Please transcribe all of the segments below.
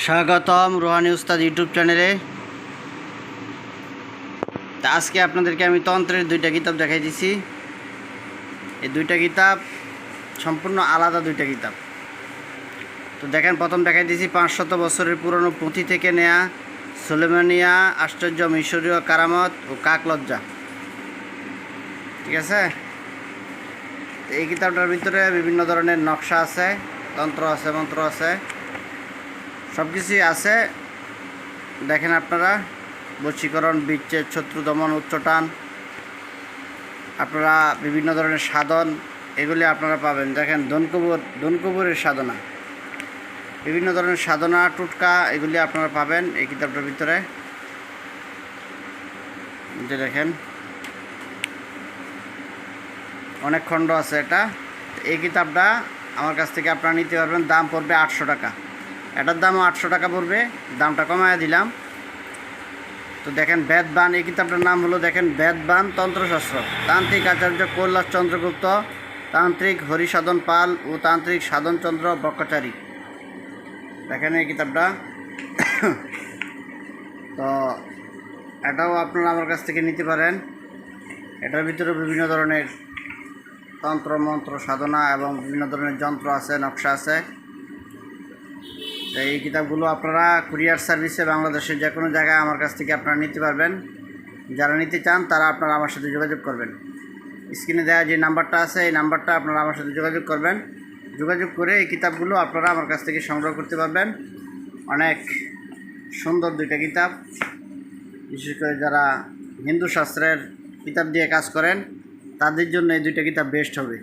স্বাগতম রোহানি উস্তাদ ইউটিউব চ্যানেলে। তা আজকে আপনাদেরকে আমি তন্ত্রের দুইটা কিতাব দেখাই দিছি। এই দুইটা কিতাব সম্পূর্ণ আলাদা দুইটা কিতাব। তো দেখেন, প্রথম দেখাই দিছি 500 বছরের পুরনো পুঁথি থেকে নেয়া সুলেমানিয়া আশ্চর্য মিশরীয় কারামত ও কাকলজ্জা। ঠিক আছে, এই কিতাবটার ভিতরে বিভিন্ন ধরনের নকশা আছে, তন্ত্র আছে, মন্ত্র আছে, সব কিছুই আছে। দেখেন আপনারা, বশীকরণ, বিচ্ছেদ, শত্রু দমন, উচ্চটান, আপনারা বিভিন্ন ধরনের সাধন, এগুলি আপনারা পাবেন। দেখেন, ধনকুবরের সাধনা, বিভিন্ন ধরনের সাধনা, টুটকা, এগুলি আপনারা পাবেন এই কিতাবটার ভিতরে। যে দেখেন, অনেক খণ্ড আছে এটা। এই কিতাবটা আমার কাছ থেকে আপনারা নিতে পারবেন। দাম পড়বে 800 টাকা। এটার দামও 800 টাকা পড়বে, দামটা কমায় দিলাম। তো দেখেন, বেদবান, এই কিতাবটার নাম হলো দেখেন বেদবান তন্ত্রশাস্ত্র, তান্ত্রিক আচার্য কৈলাস চন্দ্রগুপ্ত, তান্ত্রিক হরিসাধন পাল ও তান্ত্রিক সাধনচন্দ্র ব্রহ্মচারী। দেখেন এই কিতাবটা। তো এটাও আপনারা আমার কাছ থেকে নিতে পারেন। এটার ভিতরে বিভিন্ন ধরনের তন্ত্র মন্ত্র সাধনা এবং বিভিন্ন ধরনের যন্ত্র আছে, নকশা আছে। এই কিতাবগুলো আপনারা কুরিয়ার সার্ভিসে বাংলাদেশের যে কোনো জায়গায় আমার কাছ থেকে আপনারা নিতে পারবেন। যারা নিতে চান তারা আপনারা আমার সাথে যোগাযোগ করবেন। স্ক্রিনে দেওয়া যে নাম্বারটা আছে, এই নাম্বারটা আপনারা আমার সাথে যোগাযোগ করবেন। যোগাযোগ করে এই কিতাবগুলো আপনারা আমার কাছ থেকে সংগ্রহ করতে পারবেন। অনেক সুন্দর দুইটা কিতাব, বিশেষ করে যারা হিন্দু শাস্ত্রের কিতাব দিয়ে কাজ করেন তাদের জন্য এই দুইটা কিতাব বেস্ট হবে।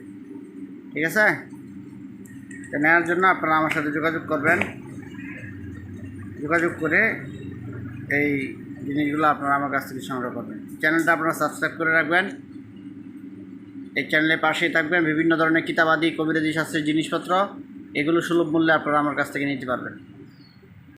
ঠিক আছে, তো নেওয়ার জন্য আপনারা আমার সাথে যোগাযোগ করবেন। যোগাযোগ করে এই জিনিসগুলো আপনারা আমার কাছ থেকে সংগ্রহ করবেন। চ্যানেলটা আপনারা সাবস্ক্রাইব করে রাখবেন, এই চ্যানেলের পাশেই থাকবেন। বিভিন্ন ধরনের কিতাবাদি, কবিরাজি শাস্ত্রের জিনিসপত্র, এগুলো সুলভ মূল্যে আপনারা আমার কাছ থেকে নিতে পারবেন।